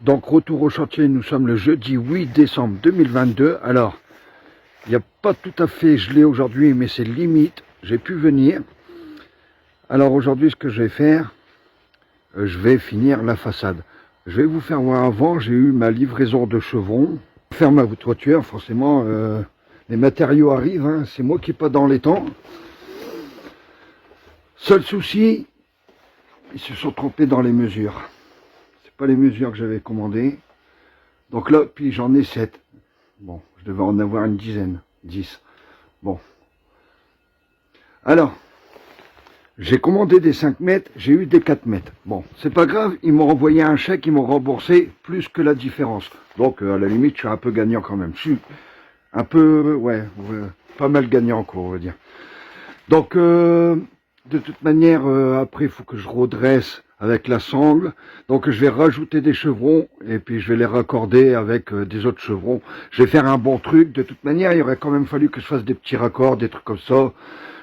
Donc retour au chantier, nous sommes le jeudi 8 décembre 2022. Alors, il n'y a pas tout à fait gelé aujourd'hui, mais c'est limite, j'ai pu venir. Alors aujourd'hui, ce que je vais faire, je vais finir la façade. Je vais vous faire voir avant, j'ai eu ma livraison de chevrons. Pour faire ma toiture, forcément, les matériaux arrivent, hein, c'est moi qui n'ai pas dans les temps. Seul souci, ils se sont trompés dans les mesures. C'est pas les mesures que j'avais commandées. Donc là, puis j'en ai 7. Bon, je devais en avoir une dizaine, 10. Bon. Alors, j'ai commandé des 5 mètres, j'ai eu des 4 mètres. Bon, c'est pas grave, ils m'ont envoyé un chèque, ils m'ont remboursé plus que la différence. Donc, à la limite, je suis un peu gagnant quand même. Je suis un peu, ouais, pas mal gagnant, quoi, on va dire. Donc, de toute manière, après, il faut que je redresse avec la sangle. Donc, je vais rajouter des chevrons et puis je vais les raccorder avec des autres chevrons. Je vais faire un bon truc. De toute manière, il aurait quand même fallu que je fasse des petits raccords, des trucs comme ça.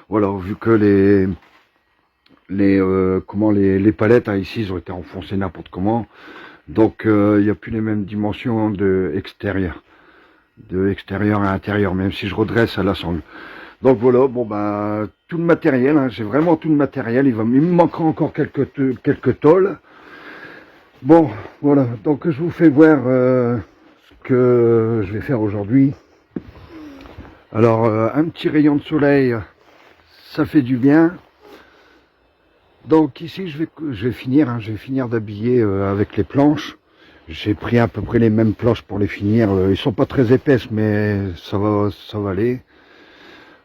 Voilà, vu que les palettes hein, ici, ils ont été enfoncées n'importe comment. Donc, il n'y a plus les mêmes dimensions de extérieur à intérieur, même si je redresse à la sangle. Donc voilà, bon bah tout le matériel, hein, j'ai vraiment tout le matériel, il me manquera encore quelques tôles. Bon, voilà, donc je vous fais voir ce que je vais faire aujourd'hui. Alors, un petit rayon de soleil, ça fait du bien. Donc ici, je vais finir, hein, je vais finir d'habiller avec les planches. J'ai pris à peu près les mêmes planches pour les finir. Ils sont pas très épaisses, mais ça va aller.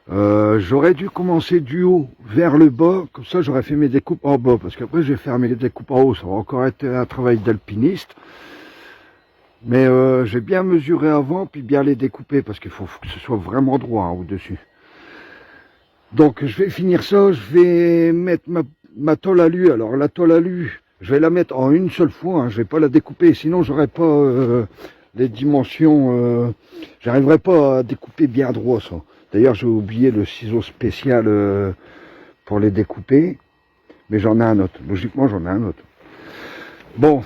J'aurais dû commencer du haut vers le bas, comme ça j'aurais fait mes découpes en bas, parce qu'après je vais faire mes découpes en haut, ça va encore être un travail d'alpiniste. Mais j'ai bien mesuré avant, puis bien les découper, parce qu'il faut que ce soit vraiment droit hein, au-dessus. Donc je vais finir ça, je vais mettre ma tôle alu. Alors la tôle alu, je vais la mettre en une seule fois, hein, je vais pas la découper, sinon j'aurais pas les dimensions, j'arriverai pas à découper bien droit ça. D'ailleurs, j'ai oublié le ciseau spécial pour les découper, mais j'en ai un autre. Logiquement, j'en ai un autre. Bon,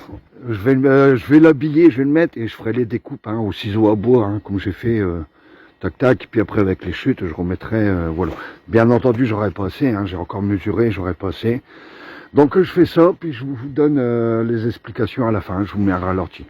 je vais l'habiller, je vais le mettre et je ferai les découpes hein, au ciseau à bois, hein, comme j'ai fait, tac tac. Et puis après, avec les chutes, je remettrai, voilà. Bien entendu, j'aurais pas assez, hein, j'ai encore mesuré, j'aurais pas assez. Donc, je fais ça, puis je vous donne les explications à la fin. Je vous mets un ralenti.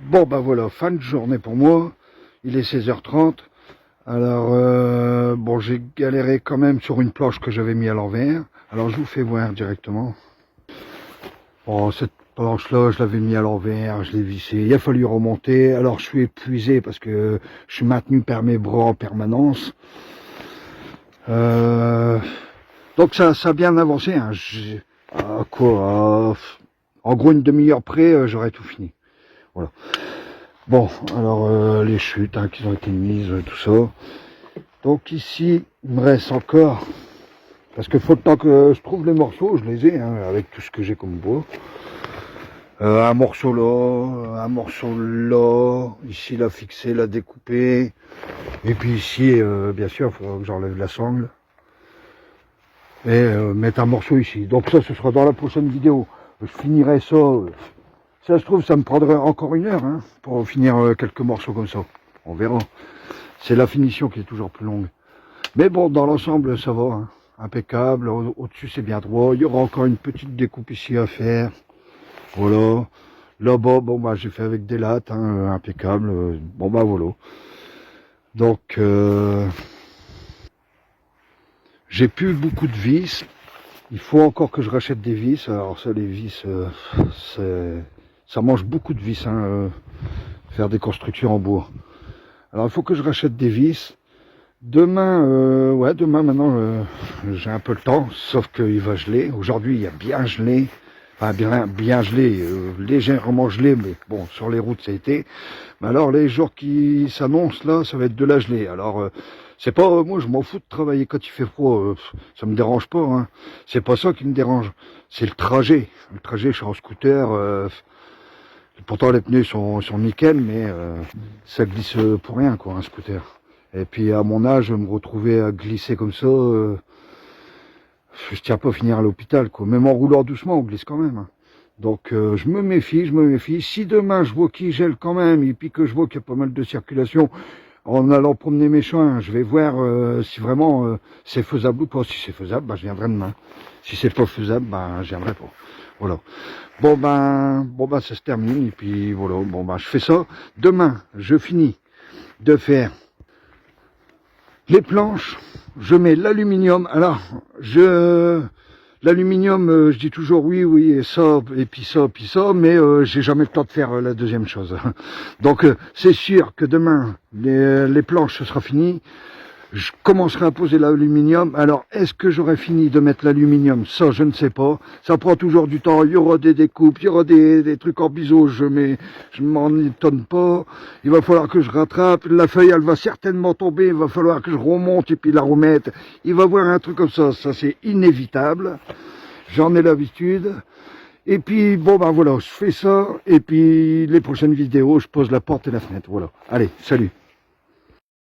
Bon bah voilà, fin de journée pour moi. Il est 16h30. Alors bon, j'ai galéré quand même sur une planche que j'avais mis à l'envers. Alors je vous fais voir directement. Bon, cette planche-là, je l'avais mis à l'envers, je l'ai vissé. Il a fallu remonter. Alors je suis épuisé parce que je suis maintenu par mes bras en permanence. Donc ça a bien avancé. Hein. En gros, une demi-heure près, j'aurais tout fini. Voilà. Bon, alors les chutes hein, qui ont été mises, tout ça. Donc ici, il me reste encore, parce que faut le temps que je trouve les morceaux, je les ai, hein, avec tout ce que j'ai comme bois. Un morceau là, un morceau là, ici la fixer, la découper. Et puis ici, bien sûr, il faudra que j'enlève la sangle. Et mettre un morceau ici. Donc ça, ce sera dans la prochaine vidéo. Je finirai ça. Ça se trouve, ça me prendrait encore une heure hein, pour finir quelques morceaux comme ça. On verra. C'est la finition qui est toujours plus longue. Mais bon, dans l'ensemble, ça va. Hein. Impeccable. Au-dessus, c'est bien droit. Il y aura encore une petite découpe ici à faire. Voilà. Là-bas, bon, bah, j'ai fait avec des lattes. Hein, impeccable. Bon, bah, voilà. Donc, j'ai plus beaucoup de vis. Il faut encore que je rachète des vis. Alors ça, les vis, ça mange beaucoup de vis, hein, faire des constructions en bois. Alors il faut que je rachète des vis. Demain, ouais, demain maintenant, j'ai un peu le temps, sauf qu'il va geler. Aujourd'hui, il y a bien gelé. Enfin, bien gelé, légèrement gelé, mais bon, sur les routes, ça a été. Mais alors, les jours qui s'annoncent, là, ça va être de la gelée. Alors, c'est pas, moi, je m'en fous de travailler quand il fait froid, ça me dérange pas, hein. C'est pas ça qui me dérange, c'est le trajet. Le trajet, je suis en scooter, pourtant les pneus sont nickel, mais ça glisse pour rien, quoi, un scooter. Et puis, à mon âge, me retrouver à glisser comme ça, je tiens pas à finir à l'hôpital, quoi. Même en roulant doucement, on glisse quand même. Hein. Donc je me méfie. Si demain je vois qu'il gèle quand même, et puis que je vois qu'il y a pas mal de circulation, en allant promener mes chiens, je vais voir si vraiment c'est faisable ou pas. Si c'est faisable, bah, je viendrai demain. Si c'est pas faisable, bah, je viendrai pas. Voilà. Bon ben, ça se termine, et puis voilà, bon ben, je fais ça. Demain, je finis de faire les planches, je mets l'aluminium. Alors, l'aluminium, je dis toujours oui, et ça, et puis ça, mais j'ai jamais le temps de faire la deuxième chose. Donc, c'est sûr que demain, les planches, ce sera fini. Je commencerai à poser l'aluminium. Alors, est-ce que j'aurai fini de mettre l'aluminium? Ça, je ne sais pas. Ça prend toujours du temps. Il y aura des découpes, il y aura des trucs en biseau. Je m'en étonne pas. Il va falloir que je rattrape. La feuille, elle va certainement tomber. Il va falloir que je remonte et puis la remette. Il va y avoir un truc comme ça. Ça, c'est inévitable. J'en ai l'habitude. Et puis, bon, ben voilà, je fais ça. Et puis, les prochaines vidéos, je pose la porte et la fenêtre. Voilà. Allez, salut.